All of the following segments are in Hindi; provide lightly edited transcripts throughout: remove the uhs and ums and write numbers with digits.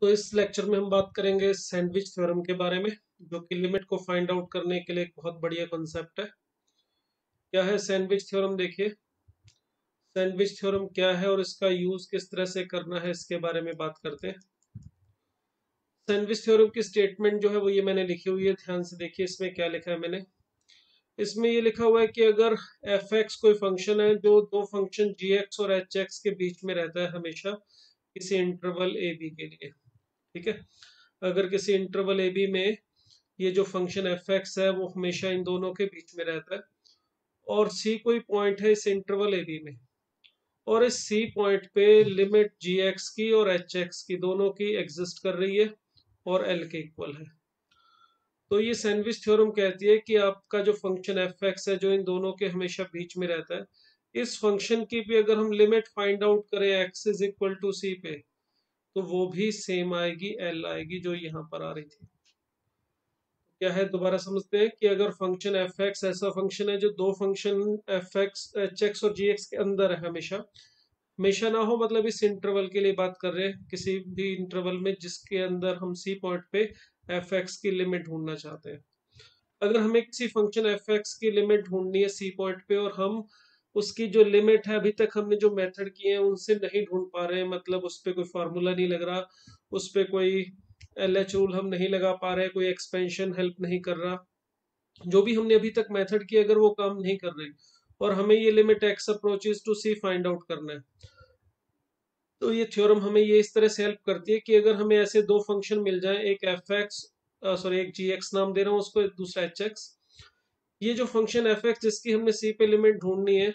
तो इस लेक्चर में हम बात करेंगे सैंडविच थ्योरम के बारे में, जो कि लिमिट को फाइंड आउट करने के लिए एक बहुत बढ़िया कॉन्सेप्ट है। क्या है सैंडविच थ्योरम? देखिए, सैंडविच थ्योरम क्या है और इसका यूज किस तरह से करना है, इसके बारे में बात करते हैं। सैंडविच थ्योरम की स्टेटमेंट जो है वो ये मैंने लिखी हुई है, ध्यान से देखिए इसमें क्या लिखा है मैंने। इसमें ये लिखा हुआ है कि अगर एफ एक्स कोई फंक्शन है जो दो फंक्शन जी एक्स और एच एक्स के बीच में रहता है हमेशा किसी इंटरवल ए बी के लिए, ठीक है। अगर किसी इंटरवल ए बी में ये जो फंक्शन एफ एक्स है वो हमेशा इन दोनों के बीच में रहता है, और सी कोई पॉइंट है इस इंटरवल ए बी में, और इस सी पॉइंट पे लिमिट जी एक्स की और एच एक्स की दोनों की एग्जिस्ट कर रही है और एल के इक्वल है। तो ये सैंडविच थ्योरम कहती है कि आपका जो फंक्शन एफ एक्स है जो इन दोनों के हमेशा बीच में रहता है, इस फंक्शन की भी अगर हम लिमिट फाइंड आउट करें एक्स इज इक्वल टू सी पे, तो वो भी सेम आएगी, एल आएगी, जो यहाँ पर आ रही थी। क्या है दोबारा समझते हैं कि अगर फंक्शन एफ एक्स ऐसा फंक्शन है जो दो function F x H x और जी एक्स के अंदर है, हमेशा हमेशा ना हो, मतलब इस इंटरवल के लिए बात कर रहे हैं, किसी भी इंटरवल में जिसके अंदर हम सी पॉइंट पे एफ एक्स की लिमिट ढूंढना चाहते हैं। अगर हमें किसी फंक्शन एफ एक्स की लिमिट ढूंढनी है सी पॉइंट पे, और हम उसकी जो लिमिट है अभी तक हमने जो मेथड किए हैं उनसे नहीं ढूंढ पा रहे हैं, मतलब उस पर कोई फार्मूला नहीं लग रहा, उस पर कोई एल एच रूल हम नहीं लगा पा रहे, कोई एक्सपेंशन हेल्प नहीं कर रहा, जो भी हमने अभी तक मेथड किए अगर वो काम नहीं कर रहे, और हमें ये limit x approaches to c find out करना है, तो ये थ्योरम हमें ये इस तरह से हेल्प करती है कि अगर हमें ऐसे दो फंक्शन मिल जाए, एक एफ एक्स सॉरी एक जी एक्स नाम दे रहा हूँ उसको, दूसरा एच एक्स, ये जो फंक्शन एफ एक्स जिसकी हमने सी पे लिमिट ढूंढनी है,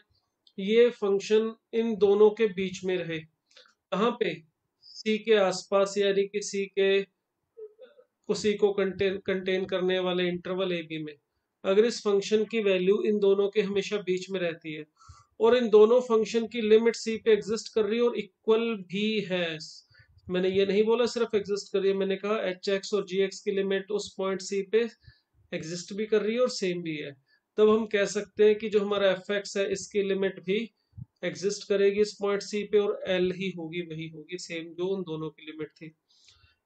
ये फंक्शन इन दोनों के बीच में रहे, कहाँ पे? सी के आसपास, यानी कि सी के उसी को कंटेन करने वाले इंटरवल ए बी में। अगर इस फंक्शन की वैल्यू इन दोनों के हमेशा बीच में रहती है, और इन दोनों फंक्शन की लिमिट सी पे एग्जिस्ट कर रही है और इक्वल भी है, मैंने ये नहीं बोला सिर्फ एग्जिस्ट कर रही है, मैंने कहा एच एक्स और जी एक्स की लिमिट उस पॉइंट सी पे एग्जिस्ट भी कर रही है और सेम भी है, तब हम कह सकते हैं कि जो हमारा एफ एक्स है इसकी लिमिट भी एग्जिस्ट करेगी इस पॉइंट सी पे, और एल ही होगी, वही होगी सेम जो उन दोनों की लिमिट थी।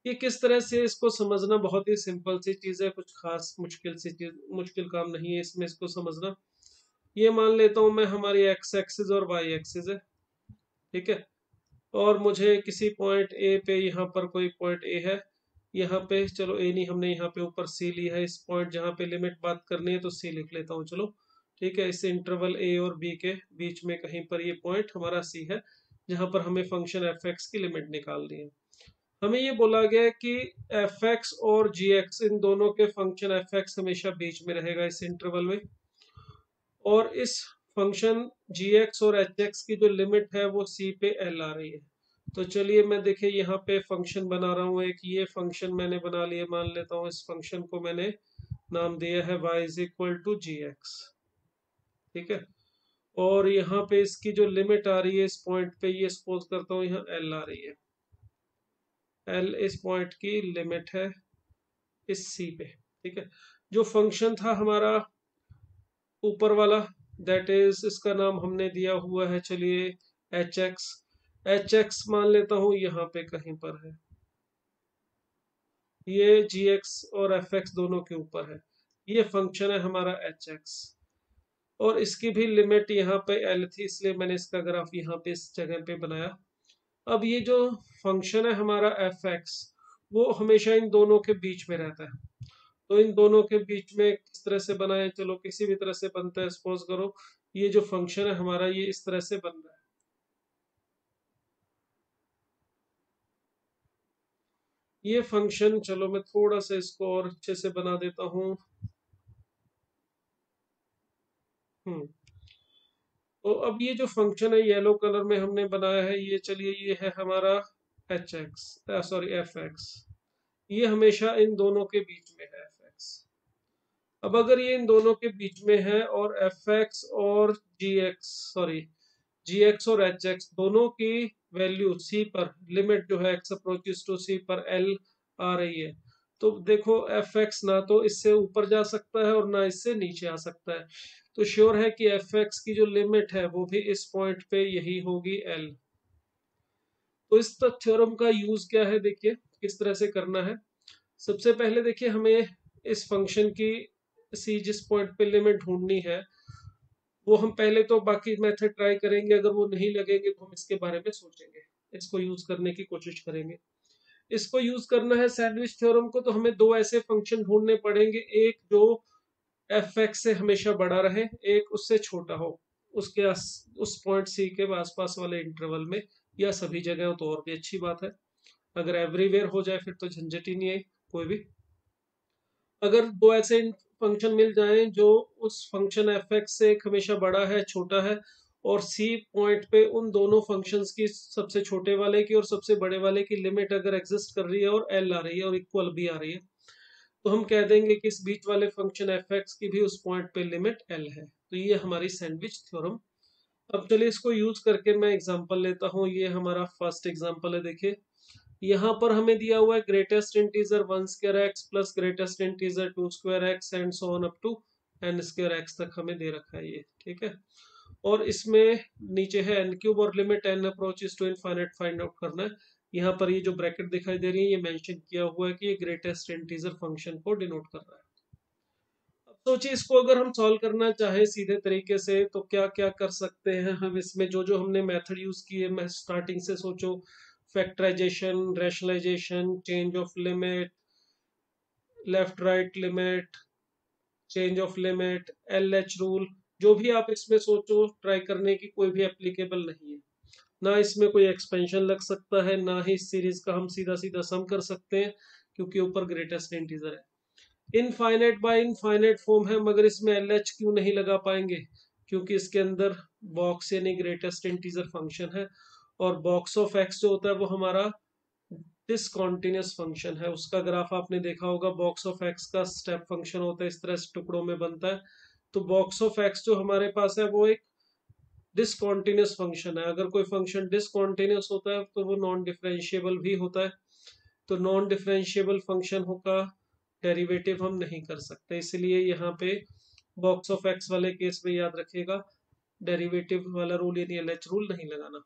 ये किस तरह से, इसको समझना बहुत ही सिंपल सी चीज है, कुछ खास मुश्किल सी चीज, मुश्किल काम नहीं है इसमें इसको समझना। ये मान लेता हूं मैं हमारी एक्स एक्सिस और वाई एक्सिस है, ठीक है, और मुझे किसी पॉइंट ए पे, यहाँ पर कोई पॉइंट ए है, यहाँ पे चलो ए नहीं, हमने यहाँ पे ऊपर सी लिया है, इस पॉइंट जहाँ पे लिमिट बात करनी है तो सी लिख लेता हूँ, चलो ठीक है। इस इंटरवल ए और बी के बीच में कहीं पर ये पॉइंट हमारा सी है, जहाँ पर हमें फंक्शन एफ एक्स की लिमिट निकालनी है। हमें ये बोला गया है कि एफ एक्स और जी एक्स, इन दोनों के फंक्शन एफ एक्स हमेशा बीच में रहेगा इस इंटरवल में, और इस फंक्शन जी एक्स और एच एक्स की जो लिमिट है वो सी पे एल आ रही है। तो चलिए मैं देखिए यहाँ पे फंक्शन बना रहा हूँ, एक ये फंक्शन मैंने बना लिया, मान लेता हूँ इस फंक्शन को मैंने नाम दिया है y is equal to g x, ठीक है, और यहाँ पे इसकी जो लिमिट आ रही है इस पॉइंट पे, ये सपोज करता हूँ यहाँ एल आ रही है, एल इस पॉइंट की लिमिट है इस सी पे, ठीक है। जो फंक्शन था हमारा ऊपर वाला, दैट इज, इसका नाम हमने दिया हुआ है, चलिए एच एक्स, एच एक्स मान लेता हूँ यहाँ पे कहीं पर है, ये जी एक्स और एफ एक्स दोनों के ऊपर है, ये फंक्शन है हमारा एच एक्स, और इसकी भी लिमिट यहाँ पे एल थी, इसलिए मैंने इसका ग्राफ यहाँ पे इस जगह पे बनाया। अब ये जो फंक्शन है हमारा एफ एक्स, वो हमेशा इन दोनों के बीच में रहता है, तो इन दोनों के बीच में किस तरह से बनाए, चलो किसी भी तरह से बनता है, सपोज करो ये जो फंक्शन है हमारा ये इस तरह से बन रहा है, ये फंक्शन, चलो मैं थोड़ा सा इसको और अच्छे से बना देता हूँ। हम्म तो अब ये जो फंक्शन है येलो कलर में हमने बनाया है, ये चलिए ये है हमारा H x, sorry F x, ये हमेशा इन दोनों के बीच में है एफ एक्स। अब अगर ये इन दोनों के बीच में है और एफ एक्स और जी एक्स, सॉरी जी एक्स और एच एक्स दोनों की वैल्यू सी पर, लिमिट जो है एक्स अप्रोचेस टू सी पर एल आ रही है, तो देखो एफ एक्स ना तो इससे ऊपर जा सकता है और ना इससे नीचे आ सकता है, तो श्योर है कि एफ एक्स की जो लिमिट है वो भी इस पॉइंट पे यही होगी एल। तो इस थ्योरम का यूज क्या है देखिए, किस तरह से करना है, सबसे पहले देखिए हमें इस फंक्शन की जिस पॉइंट पे लिमिट ढूंढनी है वो हम पहले तो बाकी मेथड ट्राई करेंगे, अगर वो नहीं लगेंगे तो हम इसके बारे में सोचेंगे, इसको यूज करने की कोशिश करेंगे। इसको यूज करना है सैंडविच थ्योरम को, तो हमें दो ऐसे फंक्शन ढूंढने पड़ेंगे, एक जो एफ एक्स से हमेशा बड़ा रहे, एक उससे छोटा हो, उस पॉइंट सी के आसपास वाले इंटरवल में, या सभी जगह हो तो और भी अच्छी बात है, अगर एवरीवेयर हो जाए फिर तो झंझट ही नहीं है कोई भी। अगर दो ऐसे फंक्शन मिल जाएं जो उस फंक्शन एफ एक्स से एक हमेशा बड़ा है छोटा है, और सी पॉइंट पे उन दोनों फंक्शंस की सबसे छोटे वाले की और सबसे बड़े वाले की लिमिट अगर एग्जिस्ट कर रही है और एल आ रही है और इक्वल भी आ रही है, तो हम कह देंगे कि इस बीच वाले फंक्शन एफ एक्स की भी उस पॉइंट पे लिमिट एल है। तो ये हमारी सैंडविच थ्योरम। अब चलिए इसको यूज करके मैं एग्जांपल लेता हूँ। ये हमारा फर्स्ट एग्जांपल है। देखिए यहाँ पर हमें दिया हुआ है greatest integer 1 square x plus greatest integer 2 square x and so on up to n square x तक हमें दे रखा है ये, ठीक है। और इसमें नीचे है n क्यूब और limit n approaches to infinite find out करना है। यहाँ पर ये जो ब्रैकेट दिखाई दे रही है ये मेंशन किया हुआ है कि ये ग्रेटेस्ट इंटीजर फंक्शन को डिनोट कर रहा है। अब सोचिए इसको अगर हम सॉल्व करना चाहें सीधे तरीके से तो क्या क्या कर सकते हैं हम इसमें। जो जो हमने मेथड यूज किए, मैं स्टार्टिंग से सोचो, factorization, rationalization, change of limit, left right limit, change of limit, L H rule, जो भी आप इसमें सोचो ट्राई करने की, कोई भी एप्लीकेबल नहीं है। ना इसमें कोई एक्सपेंशन लग सकता है, ना ही इस सीरीज का हम सीधा सीधा सम कर सकते हैं क्योंकि ऊपर ग्रेटेस्ट इंटीजर है। इनफाइनाइट बाय इनफाइनाइट फॉर्म है, मगर इसमें एल एच क्यों नहीं लगा पाएंगे, क्योंकि इसके अंदर बॉक्स यानी ग्रेटेस्ट इंटीजर फंक्शन है, और बॉक्स ऑफ एक्स जो होता है वो हमारा डिसकॉन्टिन्यूस फंक्शन है। उसका ग्राफ आपने देखा होगा, बॉक्स ऑफ एक्स का स्टेप फंक्शन होता है, इस तरह से टुकड़ों में बनता है। तो बॉक्स ऑफ एक्स जो हमारे पास है वो एक डिसकॉन्टिन्यूस फंक्शन है। अगर कोई फंक्शन डिसकॉन्टिन्यूस होता है तो वो नॉन डिफरेंशिएबल भी होता है। तो नॉन डिफरेंशिएबल फंक्शन का डेरिवेटिव हम नहीं कर सकते, इसलिए यहाँ पे बॉक्स ऑफ एक्स वाले केस में याद रखिएगा डेरिवेटिव वाला रूल यानी एलएच रूल नहीं लगाना।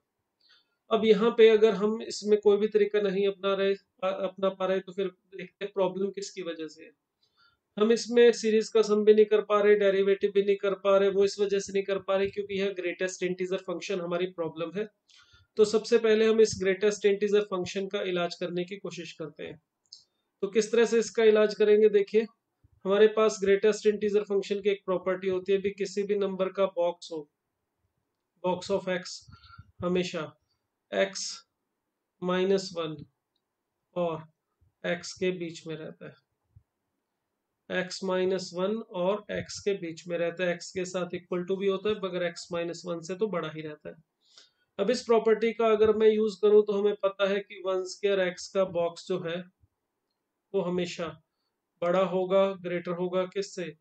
अब यहाँ पे अगर हम इसमें कोई भी तरीका नहीं अपना पा रहे तो फिर देखते हैं प्रॉब्लम किसकी वजह से है। हम इसमें सीरीज का सम भी नहीं कर पा रहे, डेरिवेटिव भी नहीं कर पा रहे, वो इस वजह से नहीं कर पा रहे क्योंकि यह ग्रेटेस्ट इंटीजर फंक्शन हमारी प्रॉब्लम है। तो सबसे पहले हम इस ग्रेटेस्ट इंटीजर फंक्शन का इलाज करने की कोशिश करते हैं। तो किस तरह से इसका इलाज करेंगे, देखिए हमारे पास ग्रेटेस्ट इंटीजर फंक्शन की एक प्रॉपर्टी होती है, भी किसी भी नंबर का बॉक्स हो, बॉक्स ऑफ एक्स हमेशा एक्स माइनस वन और एक्स के बीच में रहता है। एक्स माइनस वन और एक्स के बीच में रहता है, एक्स के साथ इक्वल टू भी होता है मगर एक्स माइनस वन से तो बड़ा ही रहता है। अब इस प्रॉपर्टी का अगर मैं यूज करूं तो हमें पता है कि वन स्क्वायर एक्स का बॉक्स जो है वो हमेशा बड़ा होगा, ग्रेटर होगा किससे,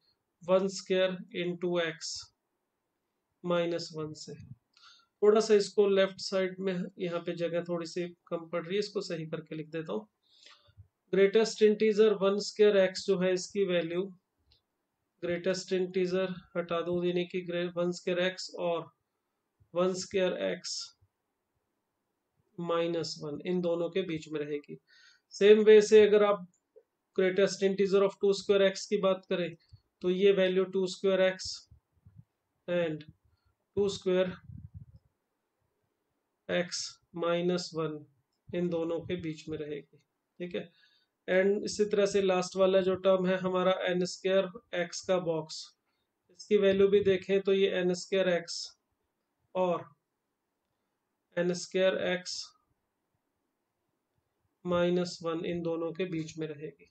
one square into x minus one से। थोड़ा सा इसको लेफ्ट साइड में यहाँ पे जगह थोड़ी सी कम पड़ रही है, इसको सही करके लिख देता हूँ। Greatest integer one square x जो है इसकी वैल्यू, ग्रेटेस्ट इंटीजर हटा दो यानी कि वन स्क्वायर एक्स और one square x minus one, इन दोनों के बीच में रहेगी। सेम वे से अगर आप greatest integer of two square x की बात करें तो ये value two square x and two square x minus one, इन दोनों के बीच में रहेगी, ठीक है। एंड इसी तरह से लास्ट वाला जो टर्म है हमारा एन स्क्वायर एक्स का बॉक्स, इसकी वैल्यू भी देखें तो ये एन स्क्वायर एक्स और n square x minus one, इन दोनों के बीच में रहेगी।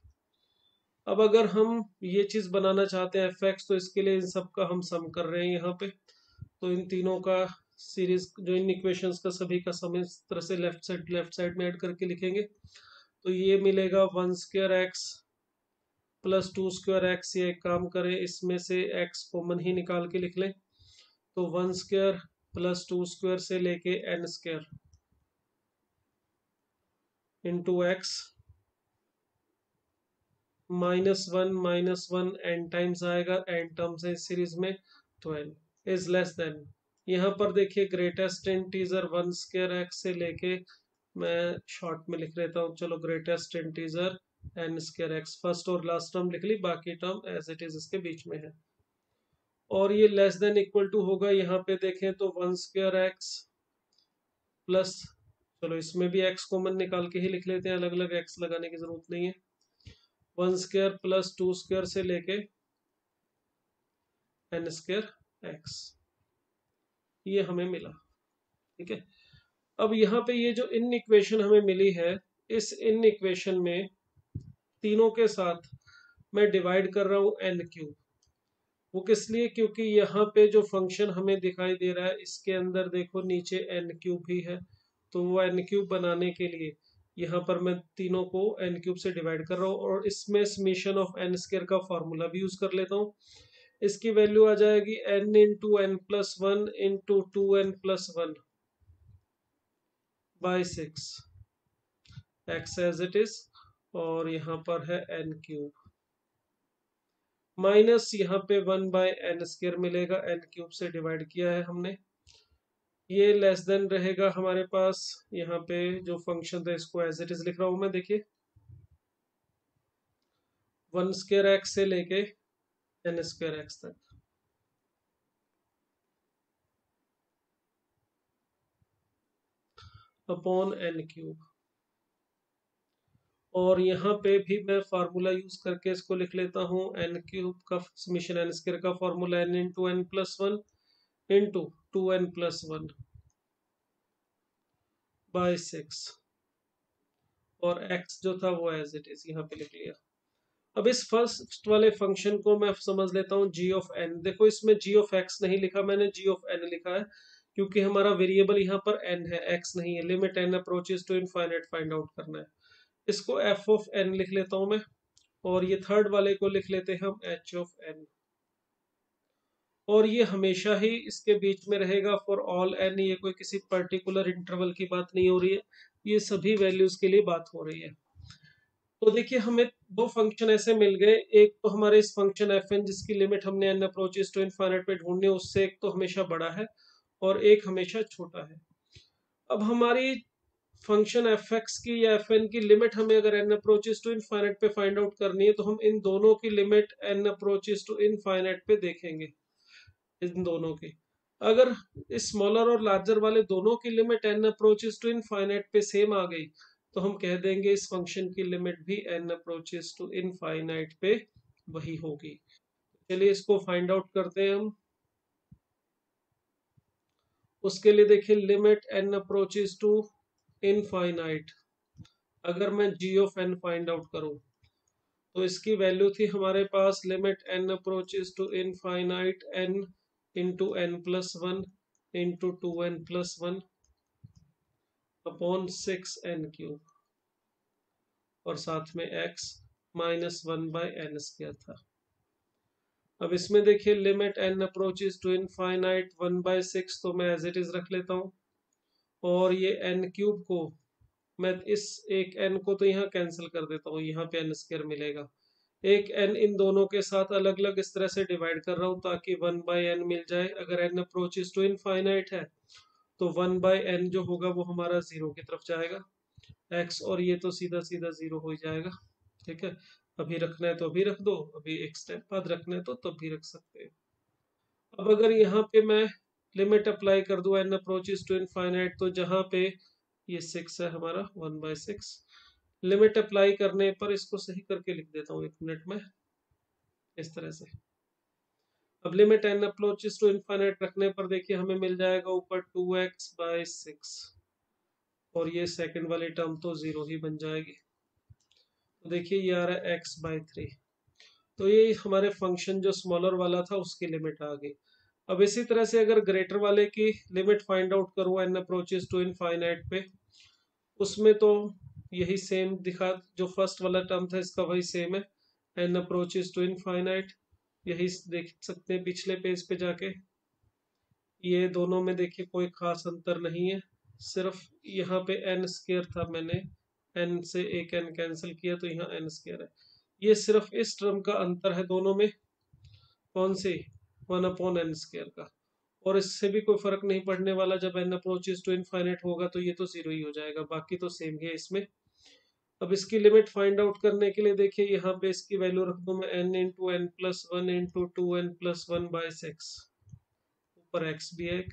अब अगर हम ये चीज बनाना चाहते हैं एफ एक्स, तो इसके लिए इन सब का हम सम कर रहे हैं यहाँ पे। तो इन तीनों का सीरीज जो इन इक्वेशंस का सभी का सम इस तरह से लेफ्ट साइड में ऐड करके लिखेंगे तो ये मिलेगा one square x plus two square x. ये एक काम करें इसमें से एक्स कॉमन ही निकाल के लिख लें, तो one square plus two square से लेके n square into x minus one n times आएगा, एन टर्म्स है इस सीरीज में, तो एन इज लेस देन, यहाँ पर देखिए greatest integer one square x से लेके मैं शॉर्ट में लिख लेता हूँ, चलो greatest integer n square x, first और लास्ट टर्म लिख ली, बाकी टर्म एज इट इज इसके बीच में है। और ये लेस देन इक्वल टू होगा, यहाँ पे देखें तो वन स्क्वायर एक्स प्लस, चलो इसमें भी एक्स कॉमन निकाल के ही लिख लेते हैं, अलग अलग एक्स लगाने की जरूरत नहीं है। One square plus two square से लेके एन स्क्वायर एक्स, ये हमें मिला। ठीक है, अब यहाँ पे ये जो इन इक्वेशन हमें मिली है, इस इन इक्वेशन में तीनों के साथ मैं डिवाइड कर रहा हूँ एन क्यूब। वो किस लिए, क्योंकि यहाँ पे जो फंक्शन हमें दिखाई दे रहा है इसके अंदर देखो नीचे एन क्यूब भी है, तो वो एन क्यूब बनाने के लिए यहाँ पर मैं तीनों को एन क्यूब से डिवाइड कर रहा हूँ, और इसमें समीशन ऑफ एन स्क्वायर का फॉर्मूला भी यूज कर लेता हूँ। इसकी वैल्यू आ जाएगी n into n plus one into two n plus one by six x as it is, और यहाँ पर है एन क्यूब माइनस यहाँ पे वन बाय एन स्क्वायर मिलेगा, एन क्यूब से डिवाइड किया है हमने। ये लेस देन रहेगा हमारे पास, यहाँ पे जो फंक्शन था इसको एज इट इज लिख रहा हूं मैं, देखिए वन स्क्वायर एक्स से लेके एन स्क्वायर एक्स तक अपॉन एन क्यूब। और यहाँ पे भी मैं फार्मूला यूज करके इसको लिख लेता हूँ, एन क्यूब का समीशन एन स्क्वायर का formula n into n plus one into two n plus one by six, और x जो था वो एज इट इज यहाँ पे लिख लिया। अब इस फर्स्ट वाले फंक्शन को मैं समझ लेता हूँ g ऑफ n। देखो इसमें g ऑफ x नहीं लिखा मैंने, g ऑफ n लिखा है, क्योंकि हमारा वेरिएबल यहाँ पर n है, x नहीं है। Limit n approaches to infinite find out करना है। इसको f ऑफ n लिख लेता हूँ मैं, और ये थर्ड वाले को लिख लेते हैं हम h ऑफ n। और ये हमेशा ही इसके बीच में रहेगा फॉर ऑल n, ये कोई किसी पर्टिकुलर इंटरवल की बात नहीं हो रही है, ये सभी वैल्यूज के लिए बात हो रही है। तो देखिए हमें दो फंक्शन ऐसे मिल गए, एक तो हमारे इस फंक्शन एफ एन जिसकी लिमिट हमने n अप्रोचेस टू इनफाइनाइट पे ढूंढनी है, उससे एक तो हमेशा बड़ा है और एक हमेशा छोटा है। अब हमारी फंक्शन एफ एक्स की या एफ एन की लिमिट हमें अगर n अप्रोचेस टू इनफाइनाइट पे फाइंड आउट करनी है, तो हम इन दोनों की limit n approaches to infinite पे देखेंगे। इन दोनों की अगर स्मॉलर और लार्जर वाले दोनों की limit n approaches to infinite पे सेम आ गई, तो हम कह देंगे इस फंक्शन की लिमिट भी n अप्रोचेस टू इनफाइनाइट पे वही होगी। चलिए इसको फाइंड आउट करते हैं हम। उसके लिए देखिए limit n approaches to infinite, अगर मैं g of n find out करूं, तो इसकी वैल्यू थी हमारे पास limit n approaches to infinite n into n plus one into two n plus one upon six n cube, और साथ में x minus one by n square था। अब इसमें देखिए limit n approaches to infinite one by six, तो मैं एज इट इज रख लेता हूँ, और ये n क्यूब को मैं इस एक n को तो यहाँ कैंसिल कर देता हूँ, यहाँ पे n स्क्वायर मिलेगा। एक n इन दोनों के साथ अलग अलग इस तरह से डिवाइड कर रहा हूँ ताकि वन बाय एन मिल जाए। अगर n अप्रोचेस टू इनफाइनाइट है तो वन बाय एन जो होगा वो हमारा जीरो की तरफ जाएगा, x और ये तो सीधा सीधा जीरो हो जाएगा। ठीक है, अभी रखना है तो अभी रख दो, अभी एक स्टेप बाद रखना है तो तब भी रख सकते हैं। अब अगर यहाँ पे मैं लिमिट अप्लाई कर दूं n अप्रोचेस टू इनफाइनाइट, तो जहाँ पे ये सिक्स है हमारा one by six, limit apply करने पर इसको सही करके लिख देता हूँ एक मिनट में इस तरह से। अब limit n approaches to infinite रखने पर देखिए हमें मिल जाएगा ऊपर टू एक्स बाय सिक्स, और ये सेकंड वाली टर्म तो जीरो ही बन जाएगी। तो देखिए ये आ रहा है एक्स बाय थ्री, तो ये हमारे फंक्शन जो स्मॉलर वाला था उसकी लिमिट आ गई। अब इसी तरह से अगर ग्रेटर वाले की लिमिट फाइंड आउट करूँ n अप्रोचेस टू इनफाइनाइट पे, उसमें तो यही सेम दिखा, जो फर्स्ट वाला टर्म था इसका वही सेम है, n अप्रोचेस टू इनफाइनाइट, यही देख सकते हैं पिछले पेज पे जाके। ये दोनों में देखिए कोई खास अंतर नहीं है, सिर्फ यहाँ पे n स्क्वायर था, मैंने n से एक n कैंसिल किया तो यहाँ n स्क्वायर है। ये सिर्फ इस टर्म का अंतर है दोनों में, कौन सी, वन अपॉन एन स्क्वायर का। और इससे भी कोई फर्क नहीं पड़ने वाला, जब n अप्रोचेस टू इनफाइनाइट होगा तो ये तो जीरो ही हो जाएगा, बाकी तो सेम ही है इसमें। अब इसकी लिमिट फाइंड आउट करने के लिए देखिए यहाँ पे इसकी वैल्यू रख दूं मैं n into n plus one into two n plus one by six, ऊपर x भी है एक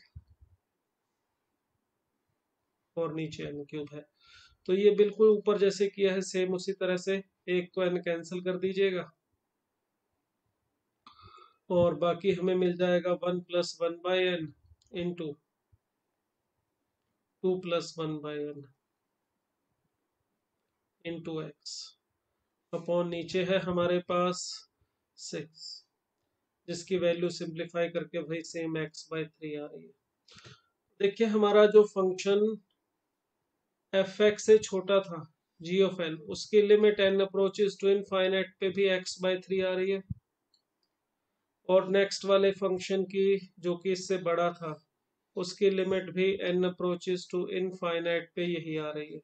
और नीचे n क्यूब है। तो ये बिल्कुल ऊपर जैसे किया है सेम उसी तरह से, एक तो n कैंसिल कर दीजिएगा और बाकी हमें मिल जाएगा one plus one by n into two plus one by n into x upon नीचे है हमारे पास सिक्स, जिसकी वैल्यू सिंप्लीफाई करके वही सेम एक्स बाई थ्री आ रही है। देखिए हमारा जो फंक्शन एफ एक्स से छोटा था जी ऑफ एन, उसकी limit n approaches to infinite पे भी एक्स बाई थ्री आ रही है, और नेक्स्ट वाले फंक्शन की जो कि इससे बड़ा था उसकी लिमिट भी एन अप्रोचेस टू इनफाइनाइट पे यही आ रही है।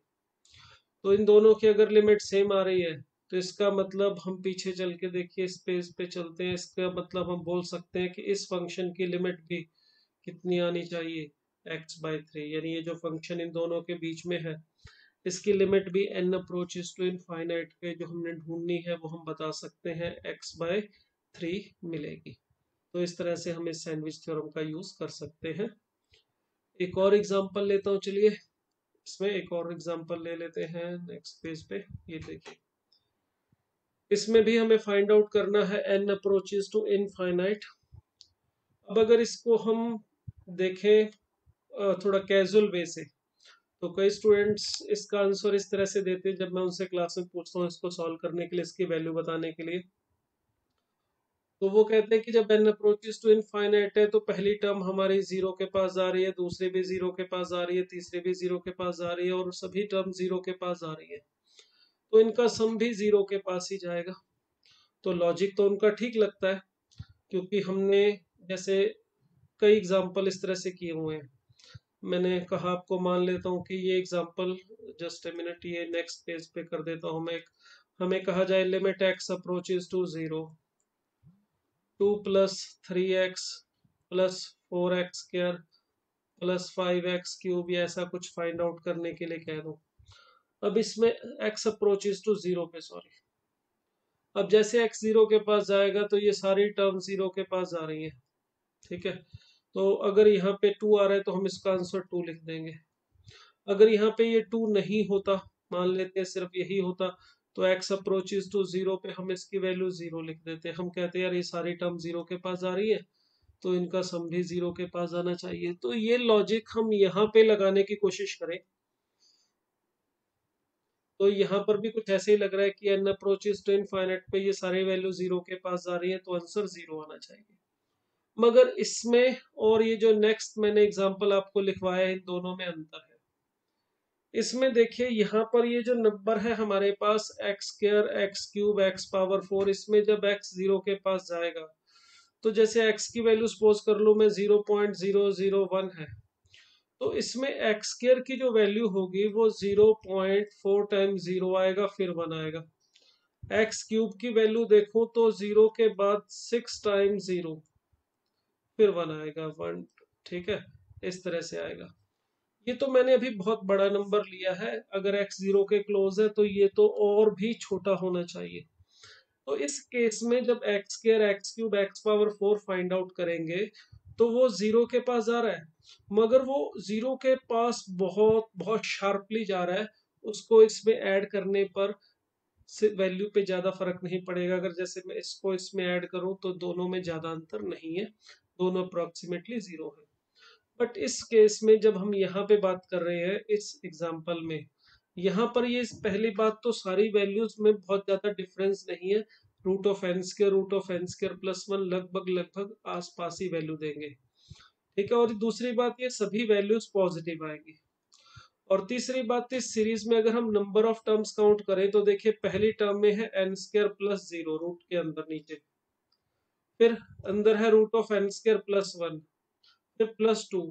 तो इन दोनों की अगर लिमिट सेम आ रही है तो इसका मतलब हम पीछे चल के देखिए स्पेस पे चलते हैं, इसका मतलब हम बोल सकते हैं कि इस फंक्शन की लिमिट भी कितनी आनी चाहिए, एक्स बाई थ्री, यानी ये जो फंक्शन इन दोनों के बीच में है इसकी लिमिट भी एन अप्रोचेस टू इनफाइनाइट पे जो हमने ढूंढनी है वो हम बता सकते हैं एक्स बाय थ्री मिलेगी। तो इस तरह से हम इस सैंडविच थ्योरम का यूज कर सकते हैं। एक और एग्जांपल लेता हूँ, चलिए इसमें एक और एग्जांपल ले लेते हैं नेक्स्ट पेज पे। ये देखिए इसमें भी हमें फाइंड आउट करना है एन अप्रोचेस टू इनफाइनाइट। अब अगर इसको हम देखें थोड़ा कैजुअल वे से, तो कई स्टूडेंट्स इसका आंसर इस तरह से देते हैं, जब मैं उनसे क्लास में पूछता हूँ इसको सॉल्व करने के लिए, इसकी वैल्यू बताने के लिए, तो वो कहते हैं कि जब n अप्रोचेस टू इनफाइनाइट है तो पहली टर्म हमारी जीरो के पास जा रही है, दूसरी भी जीरो के पास जा रही है, तीसरी भी जीरो के पास जा रही है और सभी टर्म जीरो के पास जा रही है, तो इनका सम भी जीरो के पास ही जाएगा। तो लॉजिक तो उनका ठीक लगता है, क्योंकि हमने जैसे कई एग्जाम्पल इस तरह से किए हुए हैं। मैंने कहा आपको मान लेता हूँ कि ये एग्जाम्पल जस्ट ए मिनट, ये नेक्स्ट पेज पे कर देता हूँ मैं। हमें कहा जाए limit x approaches to zero, two plus three x plus four x square plus five x cube, या ऐसा कुछ फाइंड आउट करने के लिए कह दो। अब इसमें एक्स अप्रोचेस टू जीरो पे, सॉरी, अब जैसे एक्स जीरो के पास जाएगा तो ये सारी टर्म जीरो के पास जा रही है, ठीक है। तो अगर यहाँ पे टू आ रहा है तो हम इसका आंसर टू लिख देंगे। अगर यहाँ पे ये टू नहीं होता, मान लेते हैं सिर्फ यही होता, तो एक्स अप्रोचेस टू जीरो पे हम इसकी वैल्यू जीरो लिख देते हैं। हम कहते हैं यार ये सारी टर्म जीरो के पास जा रही है तो इनका सम भी जीरो के पास जाना चाहिए। तो ये लॉजिक हम यहाँ पे लगाने की कोशिश करें तो यहाँ पर भी कुछ ऐसे ही लग रहा है कि एन अप्रोचेस टू इनफाइनाइट पे ये सारी वैल्यू जीरो के पास जा रही है तो आंसर जीरो आना चाहिए। मगर इसमें और ये जो नेक्स्ट मैंने एग्जांपल आपको लिखवाया है, इन दोनों में अंतर है। इसमें देखिए यहाँ पर ये जो नंबर है हमारे पास x square x cube x power four, इसमें जब एक्स जीरो के पास जाएगा तो जैसे एक्स की वैल्यू सपोज कर लो मैं 0.001 है, तो इसमें एक्स स्क्वायर की जो वैल्यू होगी वो 0.4 टाइम्स जीरो आएगा फिर वन आएगा। एक्स क्यूब की वैल्यू देखो तो जीरो के बाद सिक्स टाइम्स जीरो फिर वन आएगा वन, ठीक है, इस तरह से आएगा। ये तो मैंने अभी बहुत बड़ा नंबर लिया है, अगर x जीरो के क्लोज है तो ये तो और भी छोटा होना चाहिए। तो इस केस में जब x square x cube x power four find out करेंगे तो वो जीरो के पास जा रहा है, मगर वो जीरो के पास बहुत बहुत शार्पली जा रहा है, उसको इसमें ऐड करने पर वैल्यू पे ज्यादा फर्क नहीं पड़ेगा। अगर जैसे मैं इसको इसमें ऐड करूं तो दोनों में ज्यादा अंतर नहीं है, दोनों अप्रोक्सीमेटली जीरो है। बट इस केस में जब हम यहाँ पे बात कर रहे हैं इस एग्जाम्पल में, यहाँ पर ये पहली बात तो सारी वैल्यूज में बहुत ज्यादा डिफरेंस नहीं है, root of n square plus one लगभग लगभग आसपास ही वैल्यू देंगे, ठीक है। और दूसरी बात ये सभी वैल्यूज पॉजिटिव आएगी। और तीसरी बात इस सीरीज में अगर हम नंबर ऑफ टर्म्स काउंट करें तो देखिए पहली टर्म में है n square plus zero root के अंदर नीचे, फिर अंदर है root of n square plus one, फिर प्लस टू,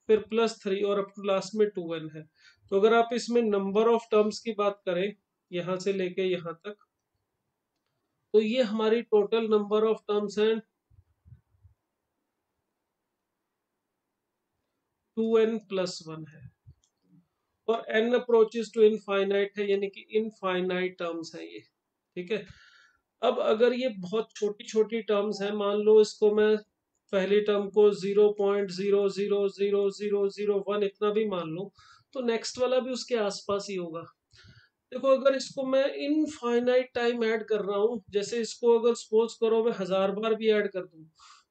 फिर प्लस थ्री और अप टू लास्ट में टू एन है। तो अगर आप इसमें नंबर ऑफ टर्म्स की बात करें यहां से लेके यहां तक, तो ये हमारी टोटल नंबर ऑफ टर्म्स हैं 2n+1 है और n अप्रोचेस टू इनफाइनाइट है, यानी कि इनफाइनाइट टर्म्स है ये। ठीक है, अब अगर ये बहुत छोटी छोटी टर्म्स है, मान लो इसको मैं पहली टर्म को 0.0000001 इतना भी मान लूं, तो नेक्स्ट वाला भी उसके आसपास ही होगा। देखो अगर इसको मैं इनफाइनाइट टाइम ऐड कर रहा हूँ, जैसे इसको अगर सपोज करो मैं 1000 बार भी ऐड कर दूं,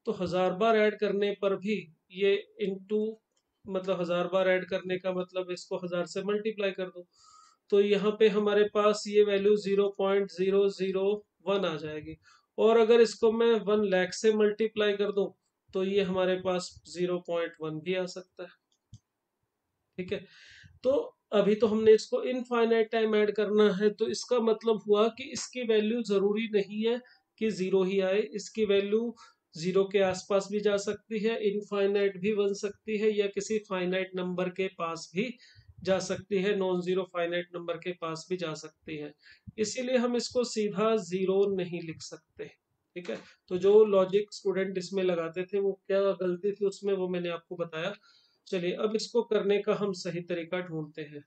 तो 1000 बार ऐड करने पर भी ये इनटू, मतलब 1000 बार ऐड करने का मतलब इसको 1000 से मल्टीप्लाई कर दो, तो यहाँ पे हमारे पास ये वैल्यू 0.001 आ जाएगी। और अगर इसको मैं 1 लाख से मल्टीप्लाई कर दूं, तो ये हमारे पास 0.1 भी आ सकता है। ठीक है, तो अभी तो हमने इसको इनफाइनाइट टाइम ऐड करना है, तो इसका मतलब हुआ कि इसकी वैल्यू जरूरी नहीं है कि जीरो ही आए, इसकी वैल्यू जीरो के आसपास भी जा सकती है, इनफाइनाइट भी बन सकती है, या किसी फाइनाइट नंबर के पास भी जा सकती है, नॉन जीरो फाइनाइट नंबर के पास भी जा सकती है। इसीलिए हम इसको सीधा जीरो नहीं लिख सकते। ठीक है, तो जो लॉजिक स्टूडेंट इसमें लगाते थे वो क्या गलती थी उसमें, वो मैंने आपको बताया। चलिए अब इसको करने का हम सही तरीका ढूंढते हैं।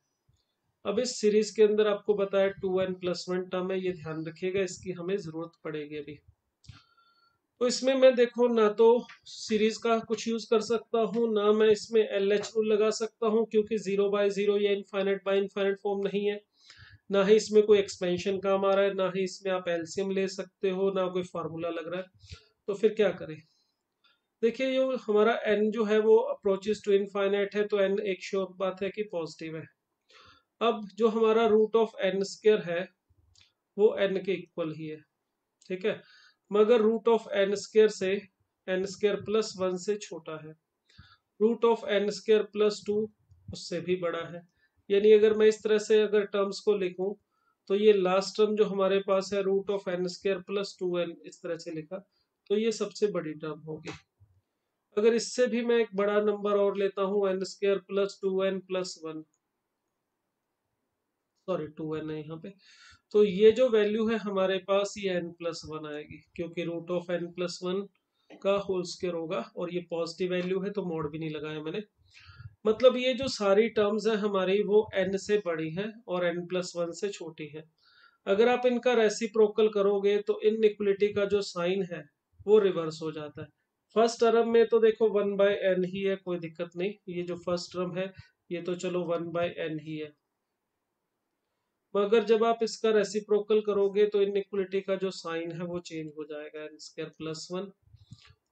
अब इस सीरीज के अंदर आपको बताया 2n+1 टर्म है, ये ध्यान रखिएगा, इसकी हमें जरूरत पड़ेगी अभी। तो इसमें मैं देखो ना तो सीरीज का कुछ यूज कर सकता हूँ, ना मैं इसमें LH रूल लगा सकता हूँ, क्योंकि 0/0 या इनफाइनाइट बाय इनफाइनाइट फॉर्म नहीं है। ना ही इसमें कोई एक्सपेंशन काम आ रहा है, ना ही इसमें आप एलसीएम ले सकते हो, ना कोई फार्मूला लग रहा है। तो फिर क्या करें? देखिए ये हमारा n जो है वो अप्रोचेस टू इनफाइनाइट है, तो n एक श्योर बात है कि पॉजिटिव है। अब जो हमारा रूट ऑफ n स्क्वायर है वो n के इक्वल ही है। ठीक है, मगर रूट ऑफ n स्क्वायर से n² + 1 से छोटा है, रूट ऑफ n² + 2 उससे भी बड़ा है। यानी अगर मैं इस तरह से अगर टर्म्स को लिखूं, तो ये लास्ट टर्म जो हमारे पास है रूट ऑफ n² + 2n, इस तरह से लिखा, तो ये सबसे बड़ी टर्म होगी। अगर इससे भी मैं एक बड़ा नंबर और लेता हूँ n² + 2n+1, सॉरी 2n है यहाँ पे, तो ये जो वैल्यू है हमारे पास ये n+1 आएगी, क्योंकि रूट ऑफ n+1 का होल स्क्वायर होगा, और ये पॉजिटिव वैल्यू है तो मोड भी नहीं लगाया मैंने। मतलब ये जो सारी टर्म्स है हमारी वो n से बड़ी हैं और n+1 से छोटी है। अगर आप इनका रेसिप्रोकल करोगे तो इनइक्वलिटी का जो साइन है वो रिवर्स हो जाता है। फर्स्ट टर्म में तो देखो 1/n ही है, कोई दिक्कत नहीं, ये जो फर्स्ट टर्म है ये तो चलो 1/n ही है, मगर जब आप इसका रेसिप्रोकल करोगे तो इनइक्वलिटी का जो साइन है वो चेंज हो जाएगा, n² + 1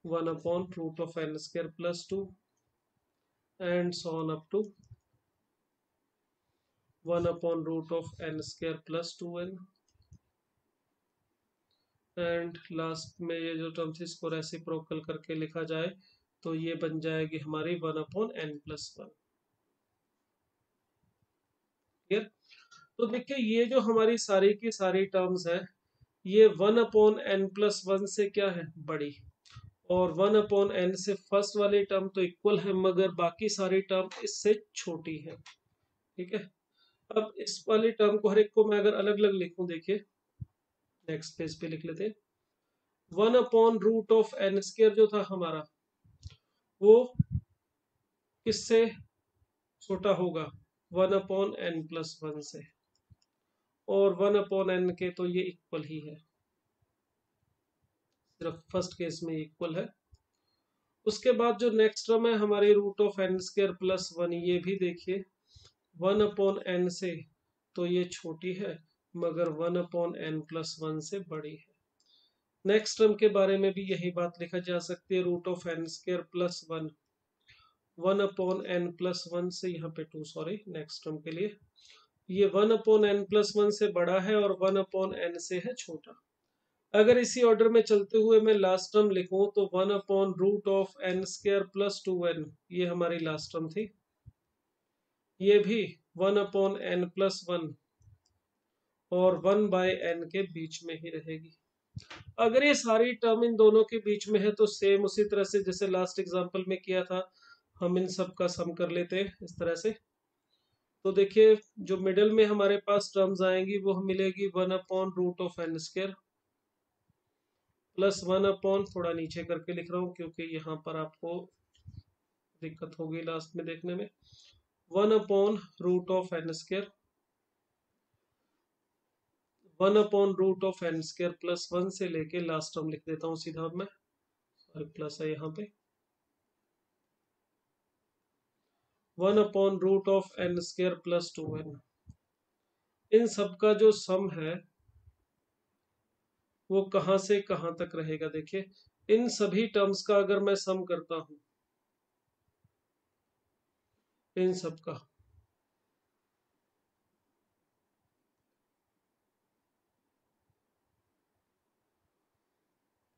1/√n² + 2 and so on up to 1/√n² + 2n, and last में ये जो टर्म थी इसको रेसिप्रोकल करके लिखा जाए तो ये बन जाएगी हमारी 1/n+1। क्लियर? तो देखिए ये जो हमारी सारी की सारी टर्म्स है ये 1/n+1 से क्या है, बड़ी, और 1/n से फर्स्ट वाली टर्म तो इक्वल है, मगर बाकी सारी टर्म इससे छोटी है। ठीक है, अब इस वाली टर्म को हर एक को मैं अगर अलग अलग लिखूं, देखिए नेक्स्ट पेज पे लिख लेते हैं। 1/√n² जो था हमारा वो किससे छोटा होगा, 1/n+1 से, और 1/n के तो ये इक्वल ही है, सिर्फ फर्स्ट केस में इक्वल है। उसके बाद जो नेक्स्ट टर्म है हमारी रूट ऑफ n² + 1, ये भी देखिए 1/n से तो ये छोटी है, मगर 1/n+1 से बड़ी है। नेक्स्ट टर्म के बारे में भी यही बात लिखा जा सकती है, रूट ऑफ n² + 1 1/n+1 से, यहाँ पे 2 सॉरी, नेक्स्ट टर्म के लिए ये 1/n+1 से बड़ा है और 1/n से है छोटा। अगर इसी ऑर्डर में चलते हुए मैं लास्ट टर्म लिखूं तो 1/√n² + 2n, ये हमारी लास्ट टर्म थी, ये भी 1/n+1 और 1/n के बीच में ही रहेगी। अगर ये सारी टर्म इन दोनों के बीच में है तो सेम उसी तरह से जैसे लास्ट एग्जांपल में किया था, हम इन सब का सम कर लेते हैं इस तरह से। तो देखिए जो मिडल में हमारे पास टर्म्स आएंगी वो मिलेगी 1/√n² + 1/, थोड़ा नीचे करके लिख रहा हूँ क्योंकि यहाँ पर आपको दिक्कत होगी लास्ट में देखने में। 1/√n², 1/√n² प्लस 1 से लेके लास्ट टर्म लिख देता हूँ सीधा मैं, सॉरी प्लस है यहाँ पे। 1/√n² प्लस 2n, इन सब का जो सम है वो कहाँ से कहाँ तक रहेगा। देखिए इन सभी टर्म्स का अगर मैं सम करता हूं, इन सब का,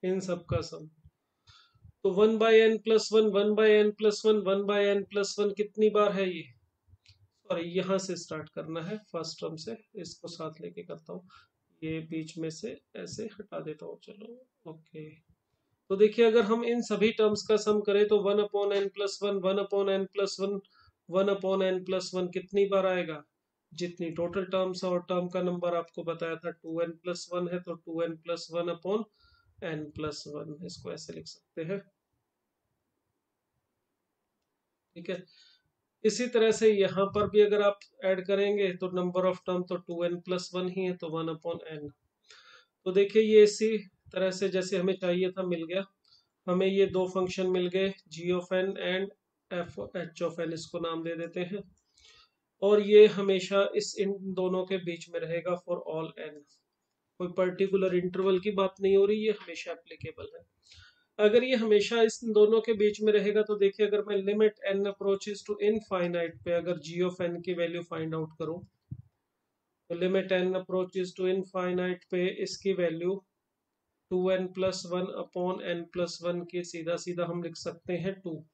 इन सब का सम, तो 1/n+1, 1/n+1, 1/n+1 कितनी बार है ये, सॉरी यहाँ से स्टार्ट करना है फर्स्ट टर्म से, इसको साथ लेके करता हूँ, ये बीच में से ऐसे हटा देता हूँ, चलो ओके। तो देखिए अगर हम इन सभी टर्म्स का सम करें तो 1/n+1, 1/n+1, 1/n+1 कितनी बार आएगा, जितनी टोटल टर्म्स और टर्म का नंबर आपको बताया था 2n+1 है, तो 2n+1/n+1, इसको ऐसे लिख सकते हैं। ठीक है, इसी तरह से यहाँ पर भी अगर आप ऐड करेंगे तो नंबर ऑफ टर्म तो 2n+1 ही है, तो 1/n। तो देखिए ये इसी तरह से जैसे हमें चाहिए था मिल गया, हमें ये दो फंक्शन मिल गए g(n) एंड h(n), इसको नाम दे देते हैं, और ये हमेशा इस इन दोनों के बीच में रहेगा फॉर ऑल n, कोई पर्टिकुलर इंटरवल की बात नहीं हो रही, ये हमेशा एप्लीकेबल है। अगर ये हमेशा इस दोनों के बीच में रहेगा तो देखिए अगर मैं limit n approaches to infinite पे अगर g(n) की वैल्यू फाइंड आउट करूं, तो limit n approaches to infinite पे इसकी वैल्यू 2n+1/n+1 के सीधा सीधा हम लिख सकते हैं 2।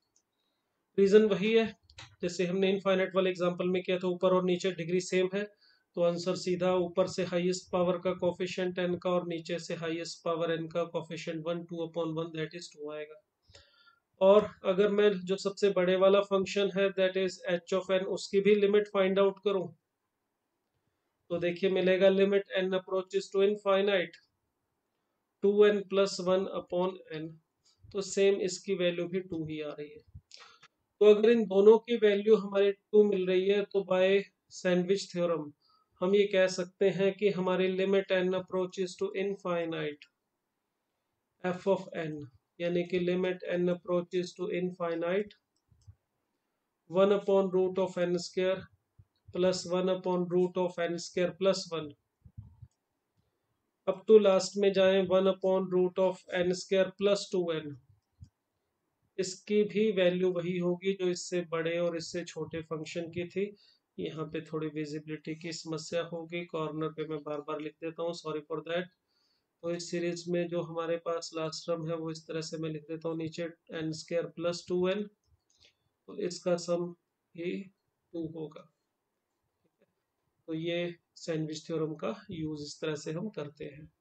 रीजन वही है जैसे हमने इनफाइनाइट वाले एग्जांपल में किया था, ऊपर और नीचे डिग्री सेम है, तो आंसर सीधा ऊपर से हाईएस्ट पावर का कोफिशिएंट n का और नीचे से हाईएस्ट पावर n का कोफिशिएंट 1, 2/1 दैट इज 2 आएगा। और अगर मैं जो सबसे बड़े वाला फंक्शन है दैट इज h(n), उसकी भी लिमिट फाइंड आउट करूं, तो देखिए मिलेगा limit n approaches to infinite 2n+1/n, तो सेम इसकी वैल्यू भी 2 ही आ रही है। तो अगर इन दोनों की वैल्यू हमारे 2 मिल रही है तो बाय सैंडविच थ्योरम हम ये कह सकते हैं कि हमारी limit n approaches to infinite f of n, यानी कि limit n approaches to infinite 1/√n² plus 1/√n² plus 1 up to last में जाए 1/√n² प्लस 2n, इसकी भी वैल्यू वही होगी जो इससे बड़े और इससे छोटे फंक्शन की थी। यहाँ पे थोड़ी विजिबिलिटी की समस्या होगी, कॉर्नर पे मैं बार बार लिख देता हूँ, सॉरी फॉर दैट। तो इस सीरीज में जो हमारे पास लास्ट टर्म है वो इस तरह से मैं लिख देता हूँ नीचे n² प्लस 2n, तो इसका सम ही 2 होगा। तो ये सैंडविच थ्योरम का यूज इस तरह से हम करते हैं।